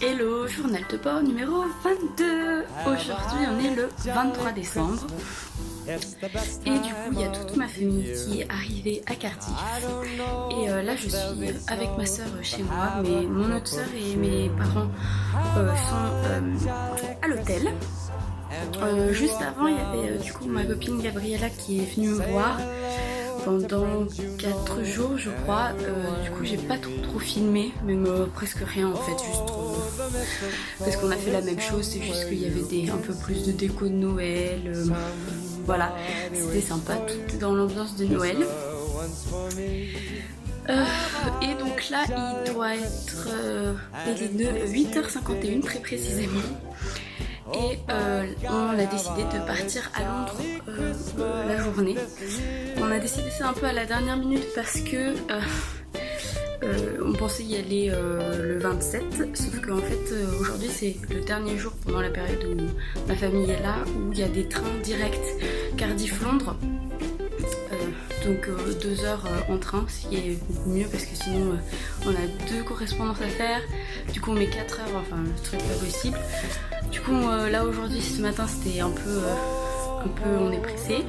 Hello, journal de bord numéro 22. Aujourd'hui on est le 23 décembre. Et du coup il y a toute ma famille qui est arrivée à Cardiff. Et là je suis avec ma soeur chez moi, mais mon autre soeur et mes parents sont à l'hôtel. Juste avant il y avait du coup ma copine Gabriella qui est venue me voir pendant 4 jours je crois. Du coup j'ai pas trop filmé, même presque rien en fait, juste parce qu'on a fait la même chose, c'est juste qu'il y avait un peu plus de déco de Noël, voilà, c'était sympa, tout dans l'ambiance de Noël. Et donc là il doit être 8h51 très précisément. Et on a décidé de partir à Londres la journée. On a décidé ça un peu à la dernière minute parce que on pensait y aller le 27, sauf qu'en fait aujourd'hui c'est le dernier jour pendant la période où ma famille est là, où il y a des trains directs Cardiff-Londres. Donc 2 heures en train, ce qui est beaucoup mieux parce que sinon on a 2 correspondances à faire, du coup on met 4 heures, enfin le truc pas possible. Du coup là aujourd'hui, ce matin c'était un peu on est pressé.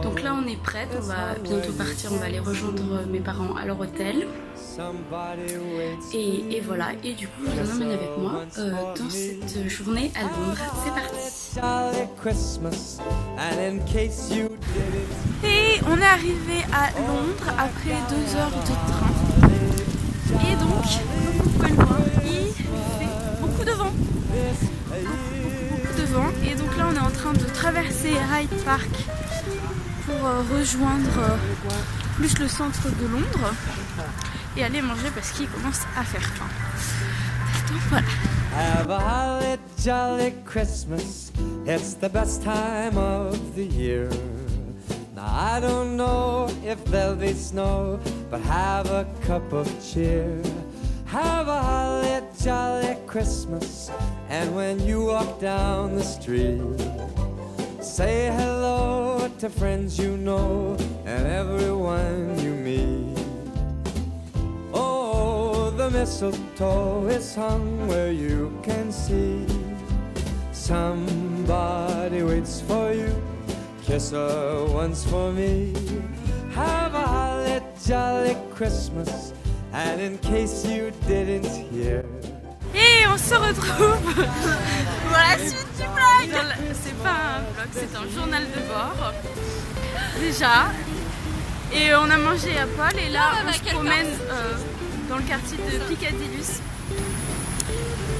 Donc là on est prête, on va bientôt partir, on va aller rejoindre mes parents à leur hôtel. Et voilà, et du coup je vous emmène avec moi dans cette journée à Londres. C'est parti. Et on est arrivé à Londres après 2 heures de train. Et donc, comme vous pouvez le voir, il fait beaucoup de vent. Beaucoup de vent. Et donc là on est en train de traverser Hyde Park pour rejoindre plus le centre de Londres et aller manger parce qu'il commence à faire faim. Donc voilà. Have a holly jolly Christmas, it's the best time of the year. Now I don't know if there'll be snow, but have a cup of cheer. Have a holly jolly Christmas, and when you walk down the street, say hello to friends you know and everyone you meet. Oh, the mistletoe is hung where you can see. Somebody waits for you, kiss her once for me. Have a holly jolly Christmas, and in case you didn't hear. Et on se retrouve pour la suite du vlog. C'est pas un vlog, c'est un journal de bord déjà. Et on a mangé à Paul et là on se promène dans le quartier de Piccadilly.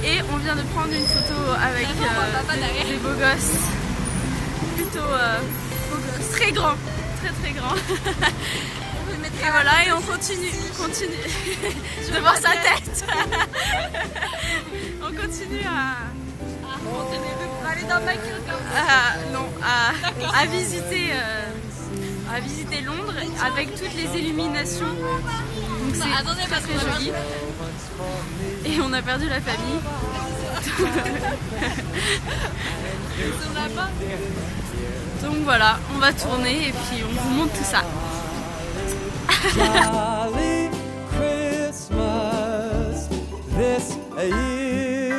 Et on vient de prendre une photo avec des beaux gosses. Plutôt beaux gosses, très grands, très grands. Et voilà, et on continue de voir sa tête. On continue à aller dans à visiter Londres avec toutes les illuminations. Donc c'est très joli. Et on a perdu la famille. Donc voilà, on va tourner et puis on vous montre tout ça. Jolly Christmas this year.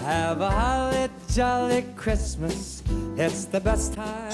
Have a holly jolly Christmas, it's the best time.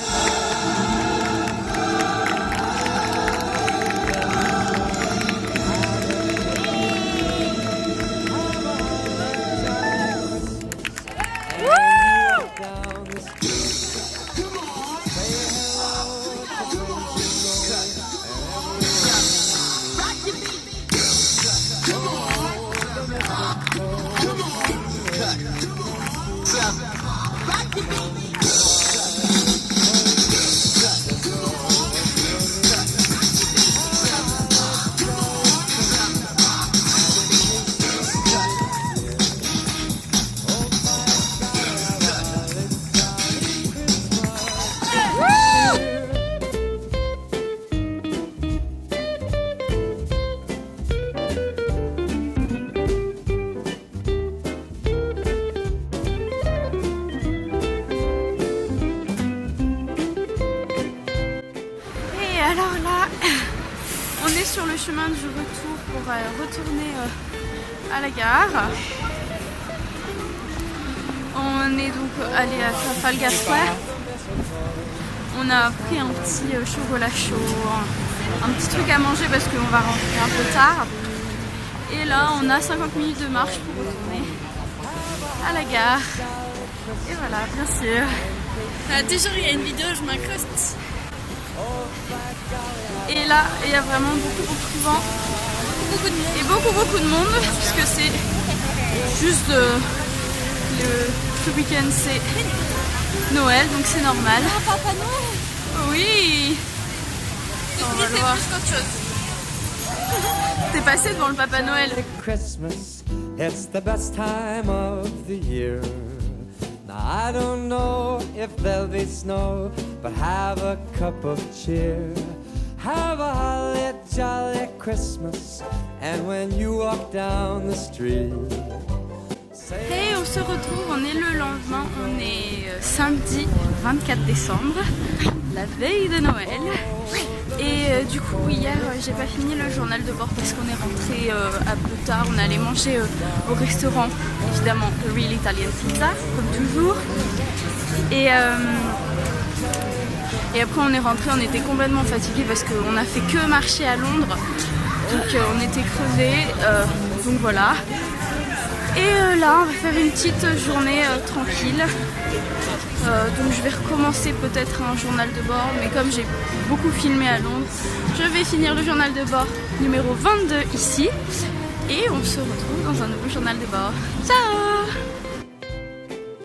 chemin du retour pour retourner à la gare. On est donc allé à Trafalgar Square. On a pris un petit chocolat chaud, un petit truc à manger parce qu'on va rentrer un peu tard. Et là, on a 50 minutes de marche pour retourner à la gare. Et voilà, bien sûr. Toujours, il y a une vidéo, je m'incruste. Et là, il y a vraiment beaucoup de vent. Et beaucoup de monde, puisque c'est juste ce week-end, c'est Noël, donc c'est normal. Papa Noël. Oui. On va le voir. Plus qu'autre chose. T'es passé devant le Papa Noël. Christmas, it's the best time of the year. Now I don't know if there'll be snow, but have a cup of cheer. Have a holly jolly Christmas, and when you walk down the street. Hey, on se retrouve, on est le lendemain, on est samedi 24 décembre, la veille de Noël. Et du coup hier j'ai pas fini le journal de bord parce qu'on est rentré un peu tard, on allait manger au restaurant, évidemment The Real Italian Pizza, comme toujours. Et après on est rentré, on était complètement fatigués parce qu'on a fait que marcher à Londres, donc on était crevés, donc voilà. Et là, on va faire une petite journée tranquille. Donc je vais recommencer peut-être un journal de bord, mais comme j'ai beaucoup filmé à Londres, je vais finir le journal de bord numéro 22 ici. Et on se retrouve dans un nouveau journal de bord. Ciao!